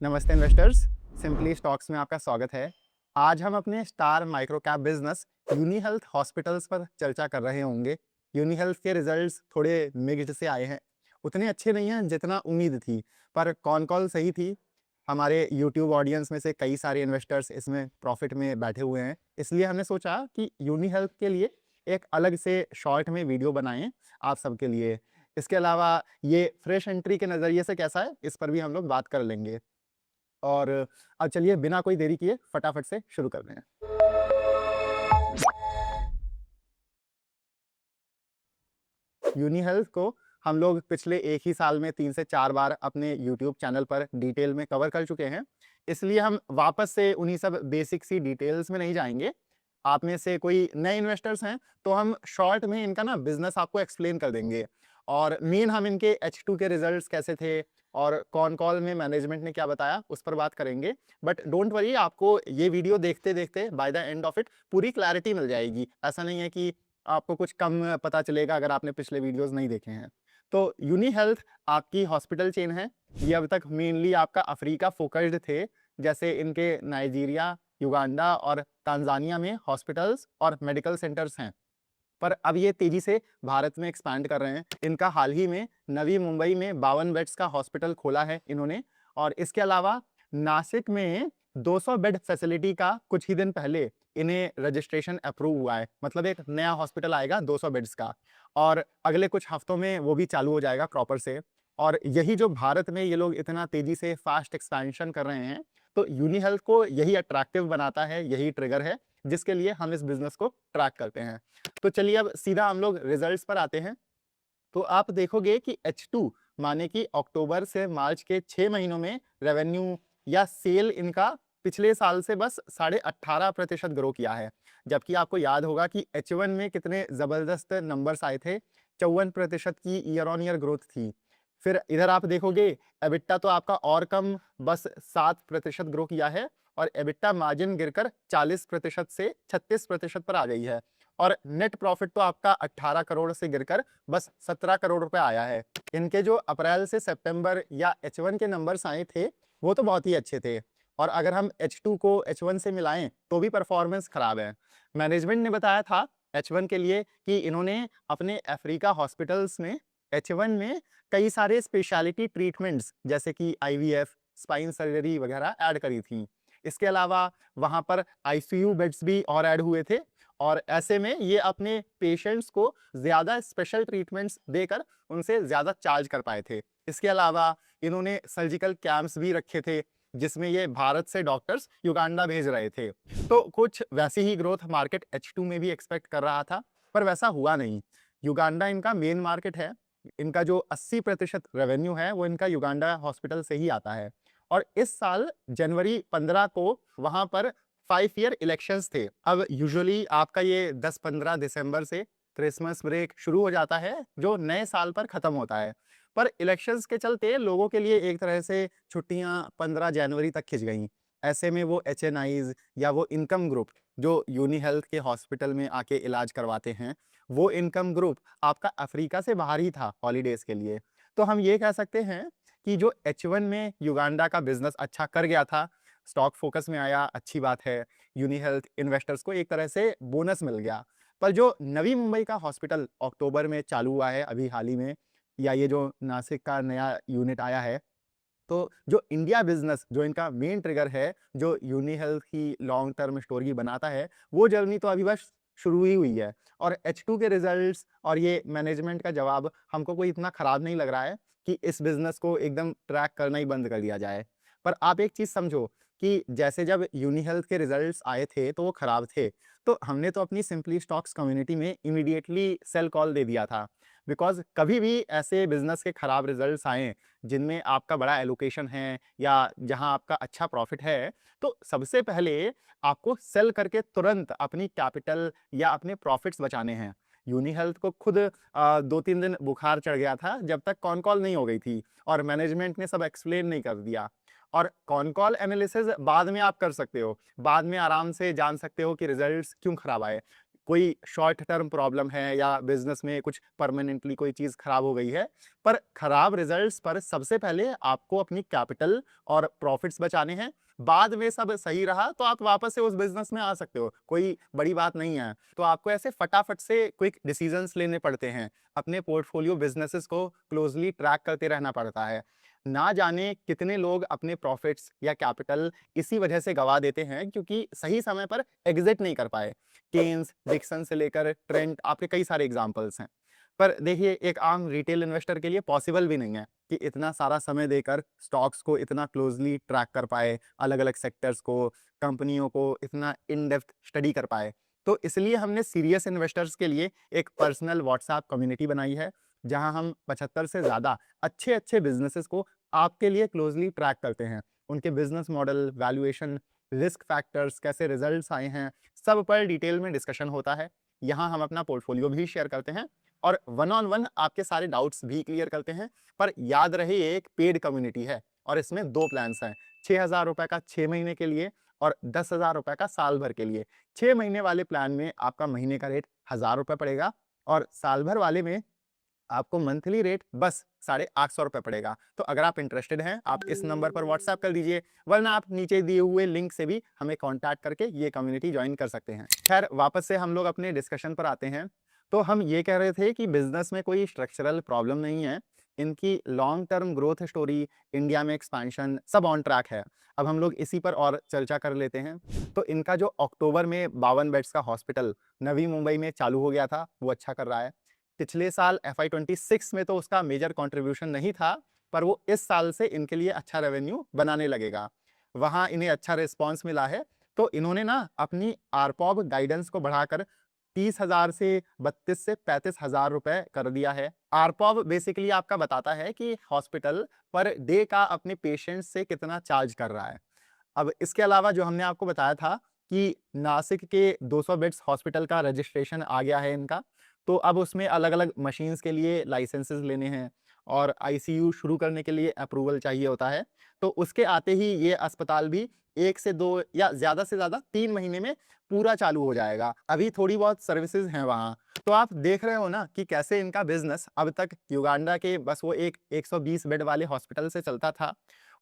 नमस्ते investors, simply stocks में आपका स्वागत है। आज हम अपने star micro cap business Uni health hospitals पर चर्चा कर रहे होंगे। यूनी हेल्थ के रिजल्ट्स थोड़े मिक्स्ड से आए हैं, उतने अच्छे नहीं हैं जितना उम्मीद थी। पर कौन कॉल सही थी। हमारे यूट्यूब ऑडियंस में से कई सारे इन्वेस्टर्स इसमें प्रॉफिट में बैठे हुए हैं, इसलिए हमने सोचा कि यूनी हेल्थ के लिए एक अलग से शॉर्ट में वीडियो बनाएं आप सबके लिए। इसके अलावा ये फ्रेश एंट्री के नज़रिए से कैसा है, इस पर भी हम लोग बात कर लेंगे। और अब चलिए बिना कोई देरी किए फटाफट से शुरू कर रहे हैं। यूनी हेल्थ को हम लोग पिछले एक ही साल में 3 से 4 बार अपने यूट्यूब चैनल पर डिटेल में कवर कर चुके हैं, इसलिए हम वापस से उन्हीं सब बेसिक सी डिटेल्स में नहीं जाएंगे। आप में से कोई नए इन्वेस्टर्स हैं तो हम शॉर्ट में इनका ना बिजनेस आपको एक्सप्लेन कर देंगे, और मेन हम इनके H2 के रिजल्ट्स कैसे थे और कौन कॉल में मैनेजमेंट ने क्या बताया उस पर बात करेंगे। बट डोंट वरी, आपको ये वीडियो देखते देखते by the end of it पूरी क्लैरिटी मिल जाएगी। ऐसा नहीं है कि आपको कुछ कम पता चलेगा अगर आपने पिछले वीडियोस नहीं देखे हैं। तो यूनी हेल्थ आपकी हॉस्पिटल चेन है। ये अब तक मेनली आपका अफ्रीका फोकस्ड थे, जैसे इनके नाइजीरिया, युगांडा और तांजानिया में हॉस्पिटल्स और मेडिकल सेंटर्स हैं। पर अब ये तेजी से भारत में एक्सपैंड कर रहे हैं। इनका हाल ही में नवी मुंबई में 52 बेड्स का हॉस्पिटल खोला है इन्होंने, और इसके अलावा नासिक में 200 बेड फैसिलिटी का कुछ ही दिन पहले इन्हें रजिस्ट्रेशन अप्रूव हुआ है। मतलब एक नया हॉस्पिटल आएगा 200 बेड्स का, और अगले कुछ हफ्तों में वो भी चालू हो जाएगा प्रॉपर से। और यही जो भारत में ये लोग इतना तेजी से फास्ट एक्सपेंशन कर रहे हैं, तो यूनी हेल्थ को यही अट्रैक्टिव बनाता है, यही ट्रिगर है जिसके लिए हम इस बिजनेस को ट्रैक करते हैं। तो चलिए अब सीधा हम लोग रिजल्ट्स पर आते हैं। तो आप देखोगे कि H2 माने कि अक्टूबर से मार्च के 6 महीनों में रेवेन्यू या सेल इनका पिछले साल से बस 18.5% ग्रो किया है। जबकि आपको याद होगा कि H1 में कितने जबरदस्त नंबर्स आए थे, 54% की ईयर ऑन ईयर ग्रोथ थी। फिर इधर आप देखोगे एबिटा तो आपका और कम, बस 7% ग्रो किया है, और एबिटा मार्जिन गिरकर 40% से 36% पर आ गई है। और नेट प्रॉफिट तो आपका 18 करोड़ से गिरकर बस 17 करोड़ रुपए आया है। इनके जो अप्रैल से सितंबर या H1 के नंबर्स आए थे वो तो बहुत ही अच्छे थे, और अगर हम H2 को H1 से मिलाएं तो भी परफॉर्मेंस खराब है। मैनेजमेंट ने बताया था H1 के लिए कि इन्होंने अपने अफ्रीका हॉस्पिटल्स में H1 में कई सारे स्पेशलिटी ट्रीटमेंट्स जैसे कि IVF, स्पाइन सर्जरी वगैरह ऐड करी थी। इसके अलावा वहां पर ICU बेड्स भी और ऐड हुए थे, और ऐसे में ये अपने पेशेंट्स को ज़्यादा स्पेशल ट्रीटमेंट्स देकर उनसे ज़्यादा चार्ज कर पाए थे। इसके अलावा इन्होंने सर्जिकल कैंप्स भी रखे थे, जिसमें ये भारत से डॉक्टर्स युगांडा भेज रहे थे। तो कुछ वैसी ही ग्रोथ मार्केट H2 में भी एक्सपेक्ट कर रहा था, पर वैसा हुआ नहीं। युगांडा इनका मेन मार्केट है। इनका जो 80% रेवेन्यू है वो इनका युगांडा हॉस्पिटल से ही आता है। और इस साल जनवरी 15 को वहां पर 5 ईयर इलेक्शंस थे। अब यूजुअली आपका ये 10-15 दिसंबर से क्रिसमस ब्रेक शुरू हो जाता है, जो नए साल पर खत्म होता है। पर इलेक्शंस के चलते लोगों के लिए एक तरह से छुट्टियां 15 जनवरी तक खिंच गईं। ऐसे में वो HNIs या वो इनकम ग्रुप जो यूनी हेल्थ के हॉस्पिटल में आके इलाज करवाते हैं, वो इनकम ग्रुप आपका अफ्रीका से बाहर ही था हॉलीडेज के लिए। तो हम ये कह सकते हैं कि जो H1 में युगांडा का बिजनेस अच्छा कर गया था, स्टॉक फोकस में आया, अच्छी बात है। यूनी हेल्थ इन्वेस्टर्स को एक तरह से बोनस मिल गया। पर जो नवी मुंबई का हॉस्पिटल अक्टूबर में चालू हुआ है अभी हाल ही में, या ये जो नासिक का नया यूनिट आया है, तो जो इंडिया बिजनेस जो इनका मेन ट्रिगर है, जो यूनी हेल्थ की लॉन्ग टर्म स्टोरी बनाता है, वो जर्नी तो अभी बस शुरू ही हुई है। और H2 के रिजल्ट्स और ये मैनेजमेंट का जवाब हमको कोई इतना खराब नहीं लग रहा है कि इस बिजनेस को एकदम ट्रैक करना ही बंद कर दिया जाए। पर आप एक चीज समझो कि जैसे जब यूनी हेल्थ के रिजल्ट्स आए थे तो वो खराब थे, तो हमने तो अपनी सिंपली स्टॉक्स कम्युनिटी में इमीडिएटली सेल कॉल दे दिया था। बिकॉज कभी भी ऐसे बिजनेस के खराब रिजल्ट्स आए जिनमें आपका बड़ा एलोकेशन है या जहां आपका अच्छा प्रॉफिट है, तो सबसे पहले आपको सेल करके तुरंत अपनी कैपिटल या अपने प्रॉफिट्स बचाने हैं। यूनी हेल्थ को खुद 2-3 दिन बुखार चढ़ गया था जब तक कॉन कॉल नहीं हो गई थी, और मैनेजमेंट ने सब एक्सप्लेन नहीं कर दिया। और कॉन कॉल एनालिसिस बाद में आप कर सकते हो, बाद में आराम से जान सकते हो कि रिजल्ट्स क्यों खराब आए। कोई शॉर्ट टर्म प्रॉब्लम है या बिजनेस में कुछ परमानेंटली कोई चीज़ खराब हो गई है। पर खराब रिजल्ट्स पर सबसे पहले आपको अपनी कैपिटल और प्रॉफिट्स बचाने हैं। बाद में सब सही रहा तो आप वापस से उस बिजनेस में आ सकते हो, कोई बड़ी बात नहीं है। तो आपको ऐसे फटाफट से क्विक डिसीजंस लेने पड़ते हैं, अपने पोर्टफोलियो बिजनेसेस को क्लोजली ट्रैक करते रहना पड़ता है। ना जाने कितने लोग अपने प्रॉफिट्स या कैपिटल इसी वजह से गवा देते हैं क्योंकि सही समय पर एग्जिट नहीं कर पाए। केन्स, डिक्सन से लेकर ट्रेंट, आपके कई सारे एग्जांपल्स हैं। पर देखिए, एक आम रिटेल इन्वेस्टर के लिए पॉसिबल भी नहीं है कि इतना सारा समय देकर स्टॉक्स को इतना क्लोजली ट्रैक कर पाए, अलग-अलग सेक्टर्स को, कंपनियों को इतना इन डेप्थ स्टडी कर पाए। तो इसलिए हमने सीरियस इन्वेस्टर्स के लिए एक पर्सनल व्हाट्सएप कम्युनिटी बनाई है, जहां हम 75 से ज़्यादा अच्छे-अच्छे बिज़नेसेस को आपके लिए क्लोजली ट्रैक करते हैं। उनके business model, valuation, risk factors, कैसे रिजल्ट्स आए हैं, सब पर डिटेल में डिस्कशन होता है। यहाँ हम अपना पोर्टफोलियो भी शेयर करते हैं और वन ऑन वन आपके सारे डाउट्स भी क्लियर करते हैं। पर याद रहे, ये एक पेड कम्युनिटी है और इसमें 2 प्लान्स हैं। 6,000 रुपए का 6 महीने के लिए और 10,000 रुपए का साल भर के लिए। 6 महीने वाले प्लान में आपका महीने का रेट 1,000 रुपए पड़ेगा और साल भर वाले में आपको मंथली रेट बस 850 रुपए पड़ेगा। तो अगर आप इंटरेस्टेड हैं, आप इस नंबर पर व्हाट्सएप कर दीजिए, वरना आप नीचे दिए हुए लिंक से भी हमें कॉन्टैक्ट करके ये कम्युनिटी ज्वाइन कर सकते हैं। खैर, वापस से हम लोग अपने डिस्कशन पर आते हैं। तो हम ये कह रहे थे कि बिजनेस में कोई स्ट्रक्चरल प्रॉब्लम नहीं है। इनकी long term growth story, India में एक्सपेंशन सब ऑन ट्रैक है। अब हम लोग इसी पर और चर्चा कर लेते हैं। तो इनका जो अक्टूबर में 52 बेड्स का हॉस्पिटल नवी मुंबई में चालू हो गया था, वो अच्छा कर रहा है। पिछले साल FY 26 में तो उसका मेजर कंट्रीब्यूशन नहीं था, पर वो इस साल से इनके लिए अच्छा रेवेन्यू बनाने लगेगा। वहाँ इन्हें अच्छा रिस्पॉन्स मिला है, तो इन्होंने ना अपनी आरपॉब गाइडेंस को बढ़ाकर 30,000 से 32 से 35,000 रुपए कर दिया है। आरपॉब बेसिकली आपका बताता है कि हॉस्पिटल पर डे का अपने पेशेंट्स से कितना चार्ज कर रहा है। अब इसके अलावा जो हमने आपको बताया था कि नासिक के 200 बेड्स हॉस्पिटल का रजिस्ट्रेशन आ गया है इनका, तो अब उसमें अलग-अलग मशीन्स के लिए लाइसेंसेस लेने हैं और आईसीयू शुरू करने के लिए अप्रूवल चाहिए होता है। तो उसके आते ही ये अस्पताल भी 1 से 2 या ज़्यादा से ज़्यादा 3 महीने में पूरा चालू हो जाएगा। अभी थोड़ी बहुत सर्विसेज हैं वहाँ। तो आप देख रहे हो ना कि कैसे इनका बिज़नेस अब तक युगांडा के बस वो एक 120 बेड वाले हॉस्पिटल से चलता था।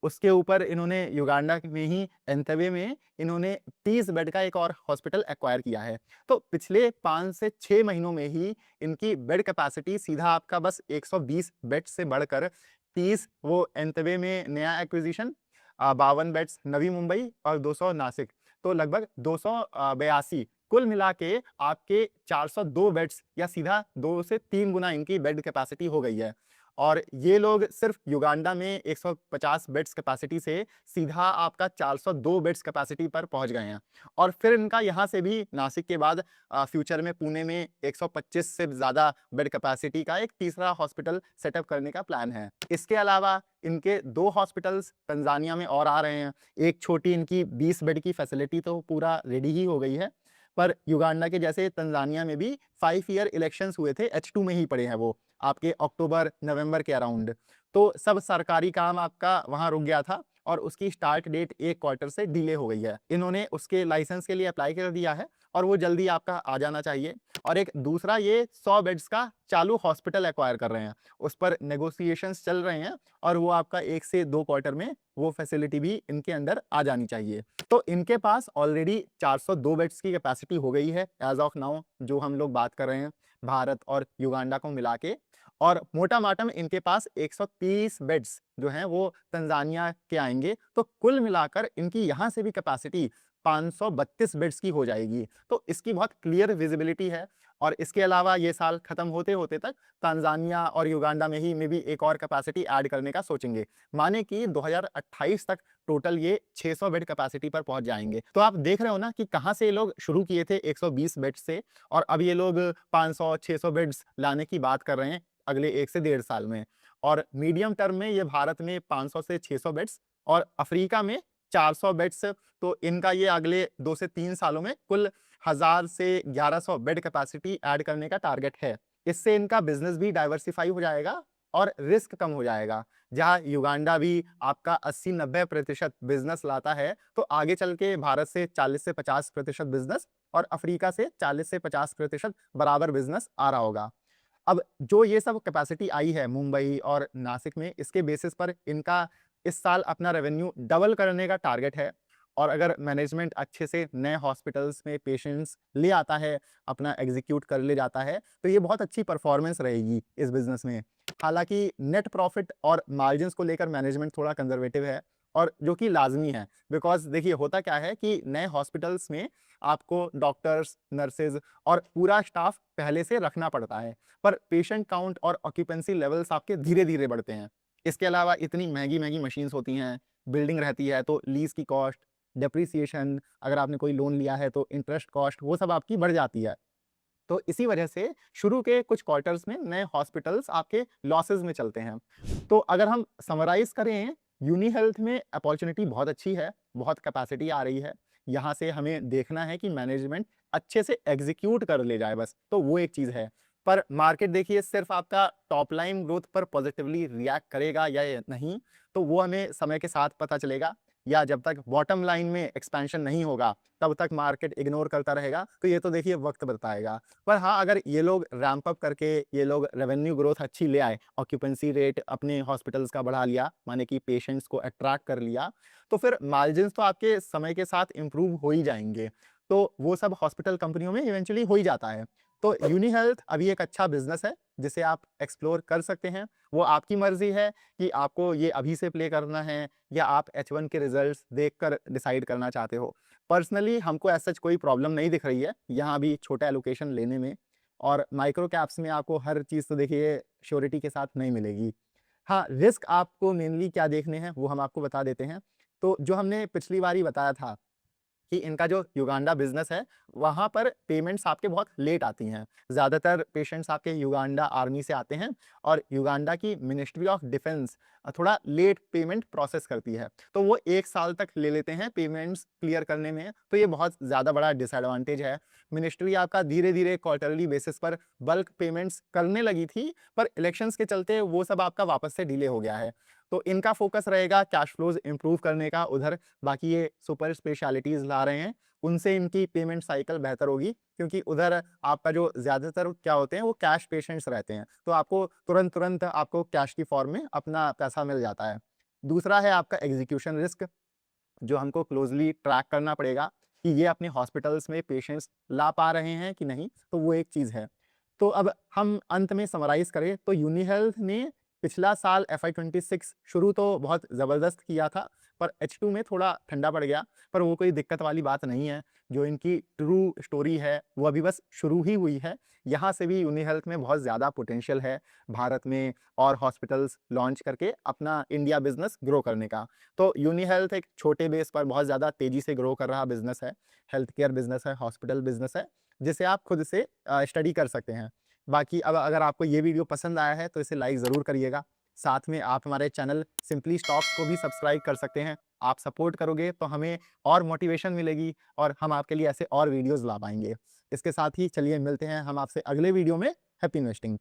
उसके ऊपर इन्होंने युगांडा में ही एंथेबे में इन्होंने 30 बेड का एक और हॉस्पिटल एक्वायर किया है। तो पिछले 5 से 6 महीनों में ही इनकी बेड कैपेसिटी सीधा आपका बस 120 बेड से बढ़कर 30 वो एंथेबे में नया एक्विजिशन, 52 बेड्स नवी मुंबई और 200 नासिक, तो लगभग 282 कुल मिला के आपके 402 बेड्स या सीधा 2 से 3 गुना इनकी बेड कैपेसिटी हो गई है। और ये लोग सिर्फ युगांडा में 150 बेड्स कैपेसिटी से सीधा आपका 402 बेड्स कैपेसिटी पर पहुंच गए हैं। और फिर इनका यहाँ से भी नासिक के बाद फ्यूचर में पुणे में 125 से ज़्यादा बेड कैपेसिटी का एक तीसरा हॉस्पिटल सेटअप करने का प्लान है। इसके अलावा इनके 2 हॉस्पिटल्स तंजानिया में और आ रहे हैं। एक छोटी इनकी 20 बेड की फैसिलिटी तो पूरा रेडी ही हो गई है। पर युगांडा के जैसे तंजानिया में भी 5 ईयर इलेक्शंस हुए थे, H2 में ही पड़े हैं वो, आपके अक्टूबर नवंबर के अराउंड। तो सब सरकारी काम आपका वहाँ रुक गया था और उसकी स्टार्ट डेट 1 क्वार्टर से डिले हो गई है। इन्होंने उसके लाइसेंस के लिए अप्लाई कर दिया है और वो जल्दी आपका आ जाना चाहिए। और एक दूसरा, ये 100 बेड्स का चालू हॉस्पिटल एक्वायर कर रहे हैं, उस पर नेगोशिएशंस चल रहे हैं और वो आपका 1 से 2 क्वार्टर में वो फैसिलिटी भी इनके अंदर आ जानी चाहिए। तो इनके पास ऑलरेडी 402 बेड्स की कैपेसिटी हो गई है एज ऑफ नाउ, जो हम लोग बात कर रहे हैं भारत और युगांडा को मिला के। और मोटा-माटम इनके पास 130 बेड्स जो हैं वो तंजानिया के आएँगे, तो कुल मिलाकर इनकी यहाँ से भी कैपेसिटी 532 बेड्स की हो जाएगी। तो इसकी बहुत क्लियर विजिबिलिटी है। और इसके अलावा ये साल खत्म होते-होते तक तंजानिया और युगांडा में ही मे बी एक और कैपेसिटी ऐड करने का सोचेंगे। माने कि 2028 तक टोटल ये 600 बेड कैपेसिटी पर पहुंच जाएंगे। तो आप देख रहे हो ना कि कहां से ये लोग शुरू किए थे 120 बेड से, और अब ये लोग 500-600 बेड्स लाने की बात कर रहे हैं अगले 1 से 1.5 साल में। और मीडियम टर्म में ये भारत में 500 से 600 बेड्स और अफ्रीका में 400 बेड्स। तो इनका ये अगले 2 से 3 सालों में कुल 1000 से 1100 बेड कैपेसिटी ऐड करने का टारगेट है। इससे इनका बिजनेस भी डाइवर्सिफाई हो जाएगा और रिस्क कम हो जाएगा। जहां युगांडा भी आपका 80-90% बिजनेस लाता है, तो आगे चल के भारत से 40 से 50% बिजनेस और अफ्रीका से 40 से 50% बराबर बिजनेस आ रहा होगा। अब जो ये सब कैपेसिटी आई है मुंबई और नासिक में, इसके बेसिस पर इनका इस साल अपना रेवेन्यू डबल करने का टारगेट है। और अगर मैनेजमेंट अच्छे से नए हॉस्पिटल्स में पेशेंट्स ले आता है, अपना एग्जीक्यूट कर ले जाता है, तो ये बहुत अच्छी परफॉर्मेंस रहेगी इस बिजनेस में। हालांकि नेट प्रॉफिट और मार्जिन्स को लेकर मैनेजमेंट थोड़ा कंजर्वेटिव है, और जो कि लाजमी है, बिकॉज देखिए होता क्या है कि नए हॉस्पिटल्स में आपको डॉक्टर्स, नर्सेज और पूरा स्टाफ पहले से रखना पड़ता है, पर पेशेंट काउंट और ऑक्यूपेंसी लेवल्स आपके धीरे धीरे बढ़ते हैं। इसके अलावा इतनी महंगी महंगी मशीन्स होती हैं, बिल्डिंग रहती है, तो लीज की कॉस्ट, डेप्रिसिएशन, अगर आपने कोई लोन लिया है तो इंटरेस्ट कॉस्ट, वो सब आपकी बढ़ जाती है। तो इसी वजह से शुरू के कुछ क्वार्टर्स में नए हॉस्पिटल्स आपके लॉसेस में चलते हैं। तो अगर हम समराइज करें, यूनी हेल्थ में अपॉर्चुनिटी बहुत अच्छी है, बहुत कैपेसिटी आ रही है। यहाँ से हमें देखना है कि मैनेजमेंट अच्छे से एग्जीक्यूट कर ले जाए बस, तो वो एक चीज़ है। पर मार्केट देखिए सिर्फ आपका टॉप लाइन ग्रोथ पर पॉजिटिवली रिएक्ट करेगा या नहीं, तो वो हमें समय के साथ पता चलेगा। या जब तक बॉटम लाइन में एक्सपेंशन नहीं होगा तब तक मार्केट इग्नोर करता रहेगा, तो ये तो देखिए वक्त बताएगा। पर हाँ, अगर ये लोग रैंप अप करके ये लोग रेवेन्यू ग्रोथ अच्छी ले आए, ऑक्यूपेंसी रेट अपने हॉस्पिटल्स का बढ़ा लिया, माने कि पेशेंट्स को अट्रैक्ट कर लिया, तो फिर मार्जिन्स तो आपके समय के साथ इंप्रूव हो ही जाएंगे। तो वो सब हॉस्पिटल कंपनियों में इवेंचुअली हो ही जाता है। तो यूनी हेल्थ अभी एक अच्छा बिजनेस है जिसे आप एक्सप्लोर कर सकते हैं। वो आपकी मर्जी है कि आपको ये अभी से प्ले करना है या आप H1 के रिजल्ट्स देखकर डिसाइड करना चाहते हो। पर्सनली हमको ऐसा कोई प्रॉब्लम नहीं दिख रही है यहाँ भी छोटा एलोकेशन लेने में। और माइक्रो कैप्स में आपको हर चीज़ तो देखिए श्योरिटी के साथ नहीं मिलेगी। हाँ, रिस्क आपको मेनली क्या देखने हैं वो हम आपको बता देते हैं। तो जो हमने पिछली बार ही बताया था कि इनका जो युगांडा बिज़नेस है, वहाँ पर पेमेंट्स आपके बहुत लेट आती हैं। ज़्यादातर पेशेंट्स आपके युगांडा आर्मी से आते हैं, और युगांडा की मिनिस्ट्री ऑफ डिफेंस थोड़ा लेट पेमेंट प्रोसेस करती है। तो वो 1 साल तक ले लेते हैं पेमेंट्स क्लियर करने में, तो ये बहुत ज़्यादा बड़ा डिसएडवांटेज है। मिनिस्ट्री आपका धीरे-धीरे क्वार्टरली बेसिस पर बल्क पेमेंट्स करने लगी थी, पर इलेक्शंस के चलते वो सब आपका वापस से डिले हो गया है। तो इनका फोकस रहेगा कैश फ्लोज़ इम्प्रूव करने का उधर। बाकी ये सुपर स्पेशलिटीज़ ला रहे हैं, उनसे इनकी पेमेंट साइकिल बेहतर होगी, क्योंकि उधर आपका जो ज़्यादातर क्या होते हैं वो कैश पेशेंट्स रहते हैं, तो आपको तुरंत-तुरंत आपको कैश की फॉर्म में अपना पैसा मिल जाता है। दूसरा है आपका एग्ज़ीक्यूशन रिस्क, जो हमको क्लोज़ली ट्रैक करना पड़ेगा कि ये अपने हॉस्पिटल्स में पेशेंट्स ला पा रहे हैं कि नहीं, तो वो एक चीज़ है। तो अब हम अंत में समराइज़ करें तो यूनी हेल्थ ने पिछला साल FY26 शुरू तो बहुत ज़बरदस्त किया था, पर H2 में थोड़ा ठंडा पड़ गया, पर वो कोई दिक्कत वाली बात नहीं है। जो इनकी ट्रू स्टोरी है, वो अभी बस शुरू ही हुई है। यहाँ से भी यूनी हेल्थ में बहुत ज़्यादा पोटेंशियल है भारत में और हॉस्पिटल्स लॉन्च करके अपना इंडिया बिज़नेस ग्रो करने का। तो यूनी हेल्थ एक छोटे बेस पर बहुत ज़्यादा तेज़ी से ग्रो कर रहा बिज़नेस है, हेल्थ केयर बिज़नेस है, हॉस्पिटल बिज़नेस है, जिसे आप खुद से स्टडी कर सकते हैं। बाकी अब अगर आपको ये वीडियो पसंद आया है तो इसे लाइक ज़रूर करिएगा। साथ में आप हमारे चैनल सिंपली स्टॉक्स को भी सब्सक्राइब कर सकते हैं। आप सपोर्ट करोगे तो हमें और मोटिवेशन मिलेगी और हम आपके लिए ऐसे और वीडियोज़ ला पाएँगे। इसके साथ ही चलिए मिलते हैं हम आपसे अगले वीडियो में। Happy investing.